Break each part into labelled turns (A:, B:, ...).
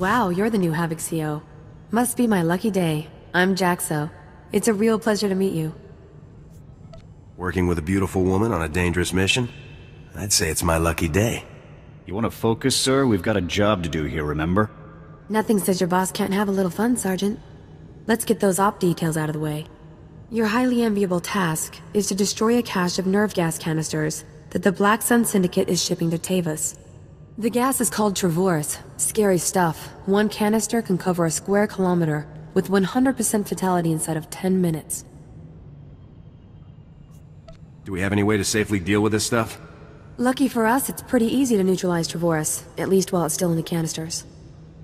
A: Wow, you're the new Havoc CO. Must be my lucky day. I'm Jaxo. It's a real pleasure to meet you.
B: Working with a beautiful woman on a dangerous mission? I'd say it's my lucky day.
C: You want to focus, sir? We've got a job to do here, remember?
A: Nothing says your boss can't have a little fun, Sergeant. Let's get those op details out of the way. Your highly enviable task is to destroy a cache of nerve gas canisters that the Black Sun Syndicate is shipping to Tavis. The gas is called Travorus. Scary stuff. One canister can cover a square kilometer with 100% fatality inside of 10 minutes.
B: Do we have any way to safely deal with this stuff?
A: Lucky for us, it's pretty easy to neutralize Travorus, at least while it's still in the canisters.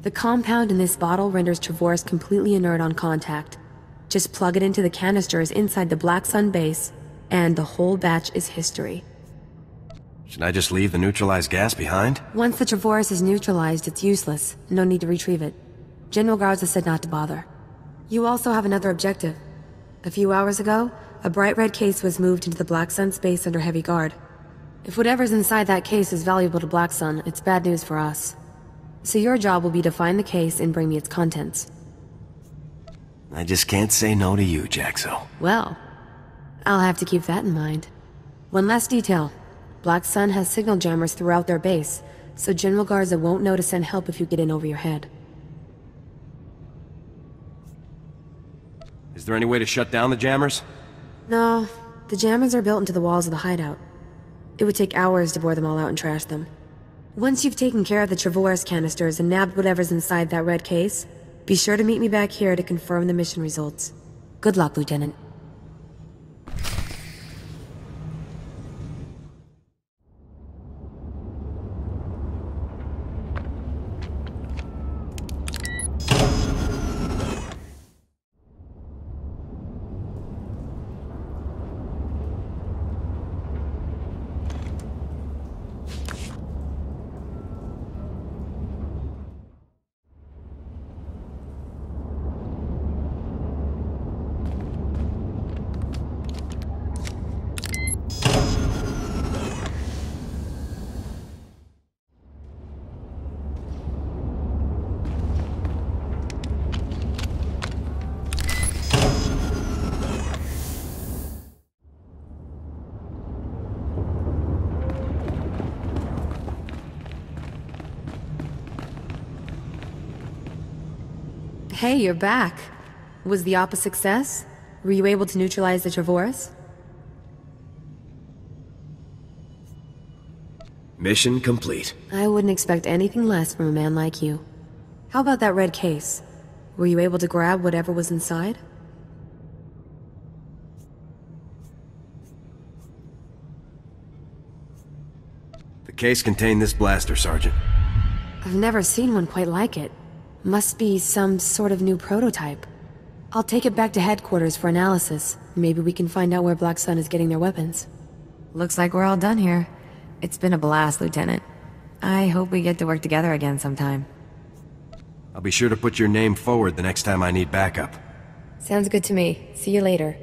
A: The compound in this bottle renders Travorus completely inert on contact. Just plug it into the canisters inside the Black Sun base, and the whole batch is history.
B: Should I just leave the neutralized gas behind?
A: Once the Travorus is neutralized, it's useless. No need to retrieve it. General Garza said not to bother. You also have another objective. A few hours ago, a bright red case was moved into the Black Sun space under heavy guard. If whatever's inside that case is valuable to Black Sun, it's bad news for us. So your job will be to find the case and bring me its contents.
B: I just can't say no to you, Jaxo.
A: Well, I'll have to keep that in mind. One last detail. Black Sun has signal jammers throughout their base, so General Garza won't know to send help if you get in over your head.
B: Is there any way to shut down the jammers?
A: No, the jammers are built into the walls of the hideout. It would take hours to bore them all out and trash them. Once you've taken care of the Travorus canisters and nabbed whatever's inside that red case, be sure to meet me back here to confirm the mission results. Good luck, Lieutenant. Hey, you're back. Was the op a success? Were you able to neutralize the Travorus?
B: Mission complete.
A: I wouldn't expect anything less from a man like you. How about that red case? Were you able to grab whatever was inside?
B: The case contained this blaster, Sergeant.
A: I've never seen one quite like it. Must be some sort of new prototype. I'll take it back to headquarters for analysis. Maybe we can find out where Black Sun is getting their weapons. Looks like we're all done here. It's been a blast, Lieutenant. I hope we get to work together again sometime.
B: I'll be sure to put your name forward the next time I need backup.
A: Sounds good to me. See you later.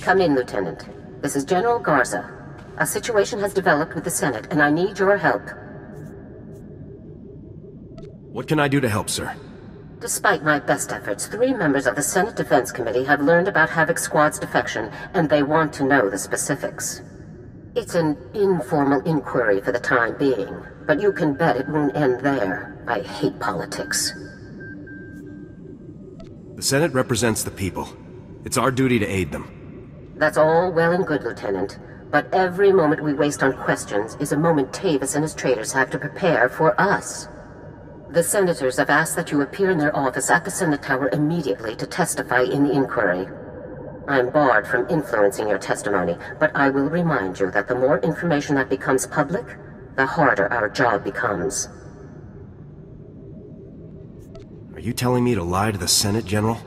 D: Come in, Lieutenant. This is General Garza. A situation has developed with the Senate, and I need your help.
B: What can I do to help, sir?
D: Despite my best efforts, 3 members of the Senate Defense Committee have learned about Havoc Squad's defection, and they want to know the specifics. It's an informal inquiry for the time being, but you can bet it won't end there. I hate politics.
B: The Senate represents the people. It's our duty to aid them.
D: That's all well and good, Lieutenant. But every moment we waste on questions is a moment Tavis and his traitors have to prepare for us. The senators have asked that you appear in their office at the Senate Tower immediately to testify in the inquiry. I'm barred from influencing your testimony, but I will remind you that the more information that becomes public, the harder our job becomes.
B: Are you telling me to lie to the Senate, General?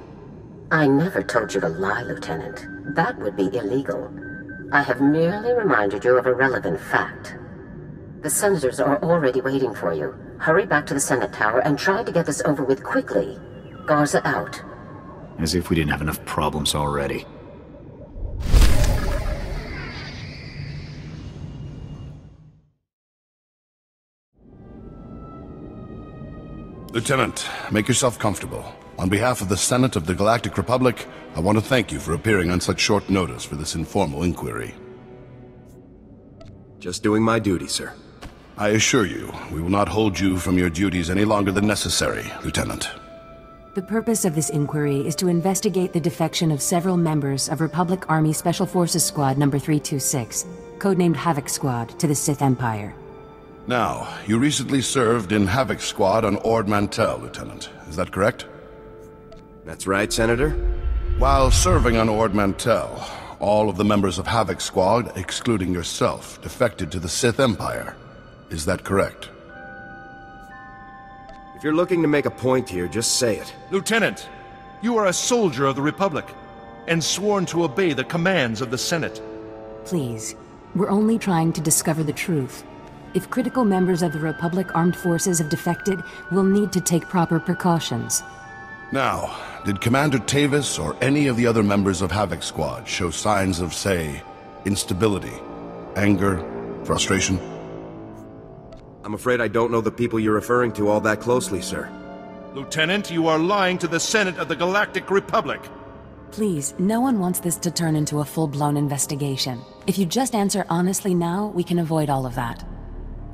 D: I never told you to lie, Lieutenant. That would be illegal. I have merely reminded you of a relevant fact. The senators are already waiting for you. Hurry back to the Senate Tower and try to get this over with quickly. Garza out.
C: As if we didn't have enough problems already.
E: Lieutenant, make yourself comfortable. On behalf of the Senate of the Galactic Republic, I want to thank you for appearing on such short notice for this informal inquiry.
B: Just doing my duty, sir.
E: I assure you, we will not hold you from your duties any longer than necessary, Lieutenant.
F: The purpose of this inquiry is to investigate the defection of several members of Republic Army Special Forces Squad number 326, codenamed Havoc Squad, to the Sith Empire.
E: Now, you recently served in Havoc Squad on Ord Mantell, Lieutenant. Is that correct?
B: That's right, Senator.
E: While serving on Ord Mantell, all of the members of Havoc Squad, excluding yourself, defected to the Sith Empire. Is that correct?
B: If you're looking to make a point here, just say it.
G: Lieutenant, you are a soldier of the Republic, and sworn to obey the commands of the Senate.
F: Please, we're only trying to discover the truth. If critical members of the Republic Armed Forces have defected, we'll need to take proper precautions.
E: Now, did Commander Tavis or any of the other members of Havoc Squad show signs of, say, instability, anger, frustration?
B: I'm afraid I don't know the people you're referring to all that closely, sir.
G: Lieutenant, you are lying to the Senate of the Galactic Republic.
F: Please, no one wants this to turn into a full-blown investigation. If you just answer honestly now, we can avoid all of that.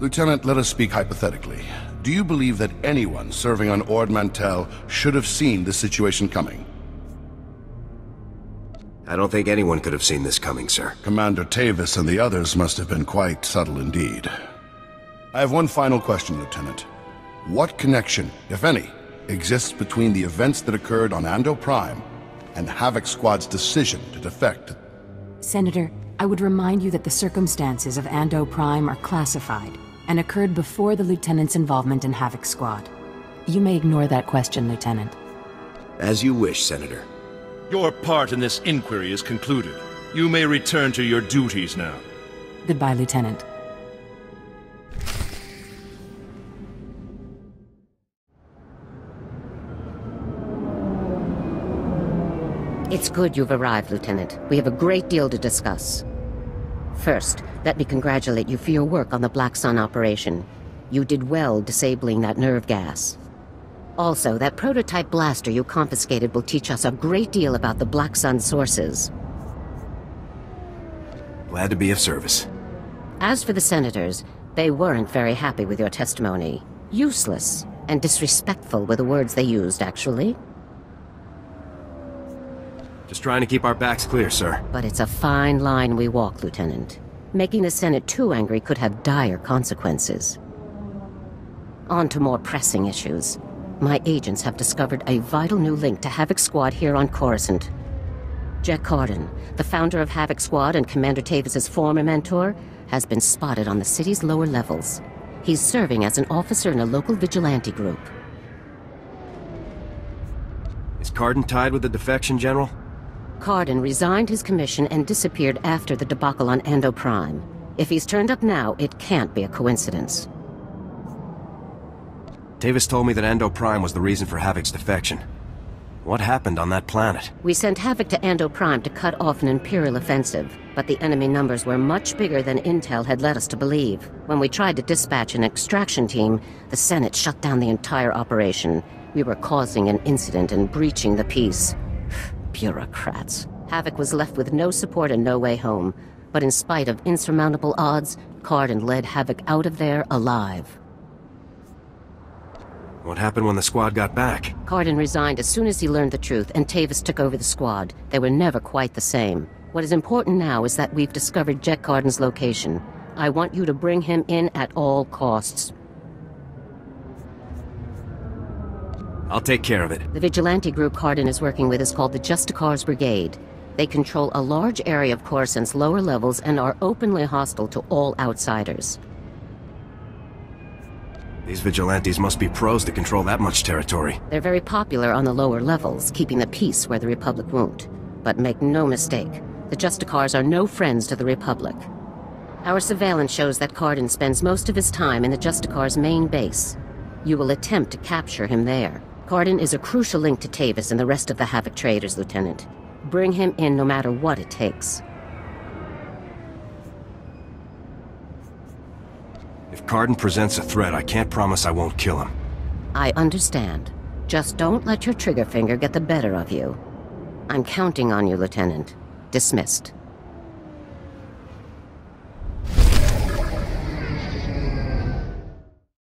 E: Lieutenant, let us speak hypothetically. Do you believe that anyone serving on Ord Mantell should have seen this situation coming?
B: I don't think anyone could have seen this coming, sir.
E: Commander Tavis and the others must have been quite subtle indeed. I have one final question, Lieutenant. What connection, if any, exists between the events that occurred on Ando Prime and Havoc Squad's decision to defect?
F: Senator, I would remind you that the circumstances of Ando Prime are classified and occurred before the Lieutenant's involvement in Havoc Squad. You may ignore that question, Lieutenant.
B: As you wish, Senator.
G: Your part in this inquiry is concluded. You may return to your duties now.
F: Goodbye, Lieutenant.
D: It's good you've arrived, Lieutenant. We have a great deal to discuss. First, let me congratulate you for your work on the Black Sun operation. You did well disabling that nerve gas. Also, that prototype blaster you confiscated will teach us a great deal about the Black Sun sources.
B: Glad to be of service.
D: As for the senators, they weren't very happy with your testimony. Useless and disrespectful were the words they used, actually.
B: Just trying to keep our backs clear, sir.
D: But it's a fine line we walk, Lieutenant. Making the Senate too angry could have dire consequences. On to more pressing issues. My agents have discovered a vital new link to Havoc Squad here on Coruscant. Jack Carden, the founder of Havoc Squad and Commander Tavis's former mentor, has been spotted on the city's lower levels. He's serving as an officer in a local vigilante group.
B: Is Carden tied with the defection, General?
D: Carden resigned his commission and disappeared after the debacle on Ando Prime. If he's turned up now, it can't be a coincidence.
B: Tavis told me that Ando Prime was the reason for Havoc's defection. What happened on that planet?
D: We sent Havoc to Ando Prime to cut off an Imperial offensive, but the enemy numbers were much bigger than Intel had led us to believe. When we tried to dispatch an extraction team, the Senate shut down the entire operation. We were causing an incident and breaching the peace. Bureaucrats. Havoc was left with no support and no way home. But in spite of insurmountable odds, Carden led Havoc out of there alive.
B: What happened when the squad got back?
D: Carden resigned as soon as he learned the truth, and Tavis took over the squad. They were never quite the same. What is important now is that we've discovered Jack Carden's location. I want you to bring him in at all costs.
B: I'll take care of it.
D: The vigilante group Carden is working with is called the Justicars Brigade. They control a large area of Coruscant's lower levels and are openly hostile to all outsiders.
B: These vigilantes must be pros to control that much territory.
D: They're very popular on the lower levels, keeping the peace where the Republic won't. But make no mistake, the Justicars are no friends to the Republic. Our surveillance shows that Carden spends most of his time in the Justicars' main base. You will attempt to capture him there. Carden is a crucial link to Tavis and the rest of the Havoc traders, Lieutenant. Bring him in no matter what it takes.
B: If Carden presents a threat, I can't promise I won't kill him.
D: I understand. Just don't let your trigger finger get the better of you. I'm counting on you, Lieutenant. Dismissed.